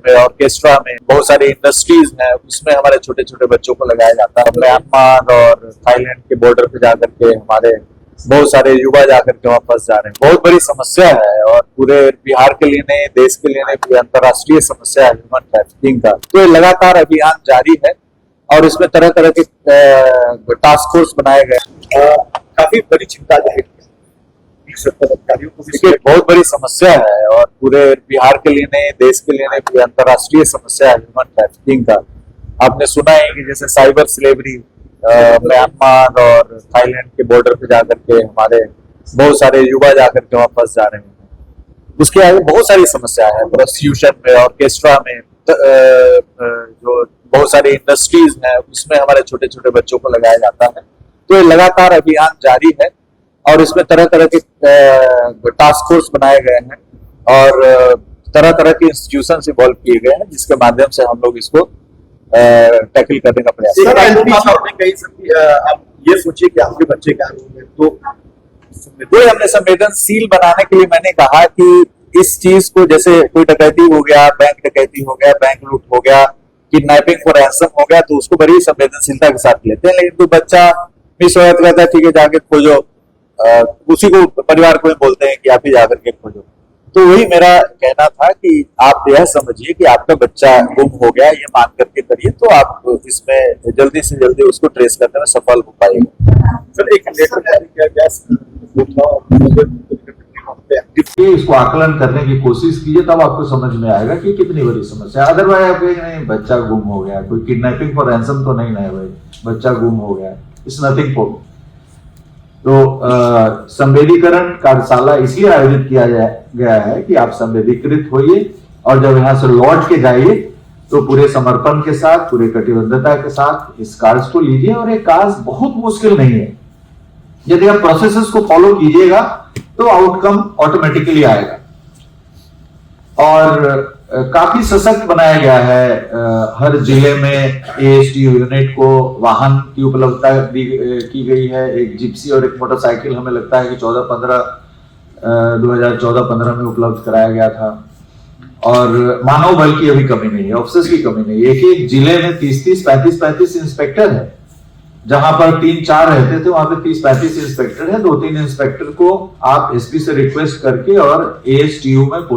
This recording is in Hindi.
में, ऑर्केस्ट्रा में, बहुत सारी इंडस्ट्रीज हैं, उसमें हमारे छोटे छोटे बच्चों को लगाया जाता है। म्यांमार और थाईलैंड के बॉर्डर पे जाकर के हमारे बहुत सारे युवा जाकर के वहां फंस जा रहे हैं। बहुत बड़ी समस्या है और पूरे बिहार के लिए नहीं, देश के लिए नहीं, पूरी अंतर्राष्ट्रीय समस्या है ह्यूमन ट्रैफिकिंग का। तो ये लगातार अभियान जारी है और इसमें तरह तरह के टास्क फोर्स बनाए गए। काफी बड़ी चिंता जाहिर की अधिकारियों को। देखिए, बहुत बड़ी समस्या है और पूरे बिहार के लिए नहीं, देश के लिए नहीं, पूरी अंतर्राष्ट्रीय समस्या है ह्यूमन ट्रैफिकिंग का। आपने सुना है कि जैसे साइबर स्लेवरी म्यांमार और थाईलैंड के बॉर्डर पे जाकर के हमारे बहुत सारे युवा जाकर के वहां फंस जा रहे हैं। उसके आगे बहुत सारी समस्या है, प्रोस्टिट्यूशन में, ऑर्केस्ट्रा में, जो बहुत सारी इंडस्ट्रीज हैं, उसमें हमारे छोटे छोटे बच्चों को लगाया जाता है। तो ये लगातार अभियान जारी है और इसमें तरह तरह के टास्क फोर्स बनाए गए हैं और तरह तरह के इंस्टीट्यूशन इन्वॉल्व किए गए हैं, जिसके माध्यम से हम लोग इसको टैकल करने का प्रयास कर रहे हैं। आप ये सोचिए कि आपके बच्चे क्या होंगे, तो हमने संवेदनशील बनाने के लिए मैंने कहा कि इस चीज को, जैसे कोई डकैती हो गया, बैंक डकैती हो गया, बैंक लूट हो गया, किडनैपिंग फॉर रैंसम हो गया, तो उसको बड़ी संवेदनशीलता के साथ लेते हैं। लेकिन कोई बच्चा मिस हो जाता है, ठीक है जाके खोजो, उसी को परिवार को बोलते हैं कि आप ही जाकर के खोजो। तो वही मेरा कहना था कि आप यह समझिए कि आपका बच्चा गुम हो गया, ये मान करके करिए, तो आप इसमें जल्दी से जल्दी उसको ट्रेस करने में सफल हो पाएगा। सर, एक लेटर जारी किया गया, इसको आकलन करने की कोशिश कीजिए, तब आपको समझ में आएगा कि कितनी बड़ी समस्या है। अदरवाइज आप नहीं, बच्चा गुम हो गया, कोई किडनैपिंग फॉर रैंसम तो नहीं है भाई, बच्चा गुम हो गया, इट्स नथिंग फॉर। तो संवेदीकरण कार्यशाला इसलिए आयोजित किया गया है कि आप संवेदीकृत होइए और जब यहाँ से लौट के जाइए तो पूरे समर्पण के साथ, पूरे कटिबद्धता के साथ इस कार्य को लीजिए। और ये कार्य बहुत मुश्किल नहीं है, यदि आप प्रोसेसेस को फॉलो कीजिएगा तो आउटकम ऑटोमेटिकली आएगा। और काफी सशक्त बनाया गया है। हर जिले में ASTU यूनिट को वाहन की उपलब्धता की गई है। एक जिप्सी और एक मोटरसाइकिल हमें लगता है कि 2014-15 में उपलब्ध कराया गया था। और मानव बल की अभी कमी नहीं है, ऑफिसर्स की कमी नहीं है। एक जिले में 30-30, 35-35 इंस्पेक्टर है। जहां पर 3-4 रहते थे, वहां पे 30-35 इंस्पेक्टर है। 2-3 इंस्पेक्टर को आप SP से रिक्वेस्ट करके और ASTU में